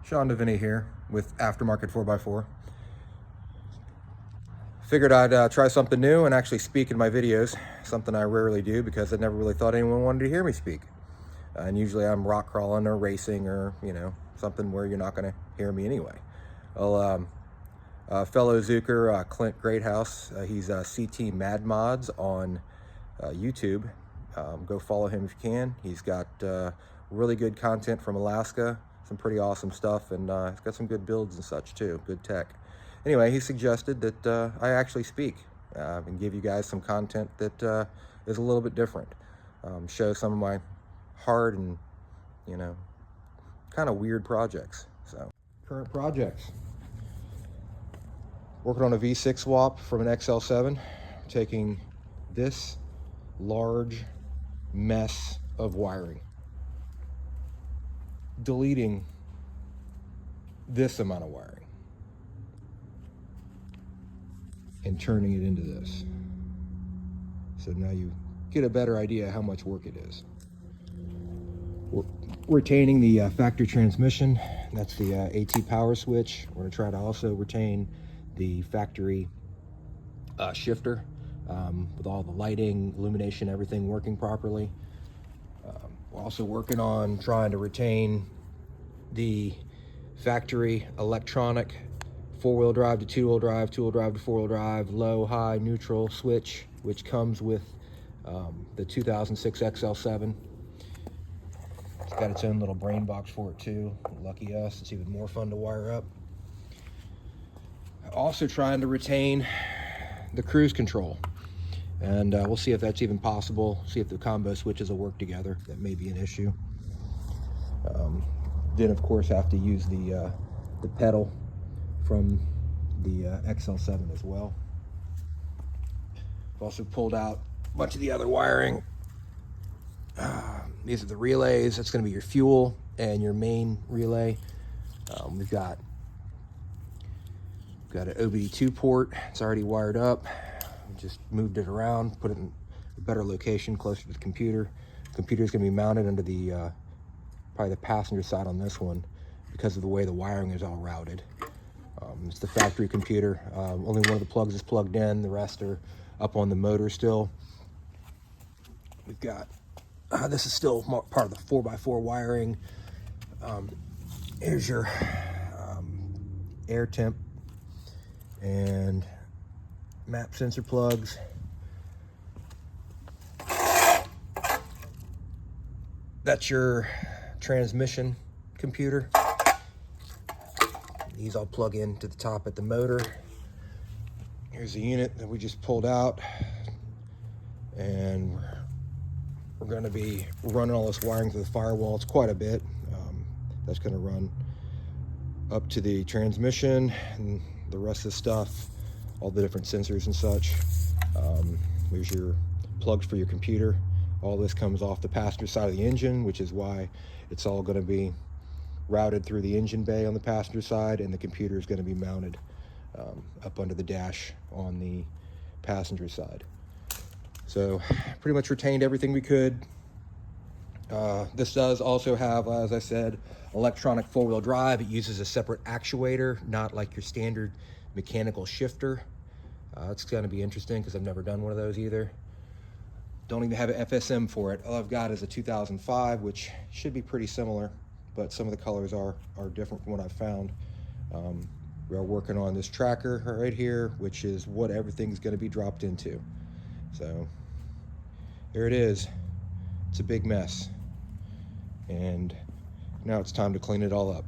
Sean DeVinny here with Aftermarket 4x4. Figured I'd try something new and actually speak in my videos, something I rarely do because I never really thought anyone wanted to hear me speak. And usually I'm rock crawling or racing or, something where you're not going to hear me anyway. Well, fellow Zucker, Clint Greathouse, he's CT Mad Mods on YouTube. Go follow him if you can. He's got really good content from Alaska, some pretty awesome stuff, and he's got some good builds and such too, good tech. Anyway, he suggested that I actually speak and give you guys some content that is a little bit different. Show some of my hard and, kind of weird projects. So, current projects. Working on a V6 swap from an XL7, taking this large mess of wiring, deleting this amount of wiring, and turning it into this. So now you get a better idea how much work it is. We're retaining the factory transmission. That's the AT power switch. We're going to try to also retain the factory shifter with all the lighting, illumination, everything working properly. We're also working on trying to retain the factory electronic four-wheel drive to two-wheel drive, two-wheel drive to four-wheel drive, low, high, neutral switch, which comes with the 2006 XL7. It's got its own little brain box for it too. Lucky us, it's even more fun to wire up. Also trying to retain the cruise control, and we'll see if that's even possible, see if the combo switches will work together. That may be an issue. Then of course have to use the pedal from the XL7 as well. I've also pulled out a bunch of the other wiring. These are the relays. That's going to be your fuel and your main relay. We've got an OBD2 port. It's already wired up. We just moved it around, put it in a better location, closer to the computer. The computer is going to be mounted under the probably the passenger side on this one because of the way the wiring is all routed. It's the factory computer. Only one of the plugs is plugged in. The rest are up on the motor still. We've got this is still part of the 4x4 wiring. Here's your air temp and map sensor plugs. That's your transmission computer. These all plug in to the top at the motor. Here's the unit that we just pulled out, and we're going to be running all this wiring through the firewall. It's quite a bit. That's going to run up to the transmission and the rest of the stuff, all the different sensors and such. There's your plugs for your computer. All this comes off the passenger side of the engine, which is why it's all going to be routed through the engine bay on the passenger side, and the computer is going to be mounted up under the dash on the passenger side. So pretty much retained everything we could. This does also have, as I said, electronic four-wheel drive. It uses a separate actuator, not like your standard mechanical shifter. It's going to be interesting because I've never done one of those either. Don't even have an FSM for it. All I've got is a 2005, which should be pretty similar, but some of the colors are different from what I've found. We are working on this tracker right here, which is what everything's going to be dropped into. So here it is. It's a big mess, and now it's time to clean it all up.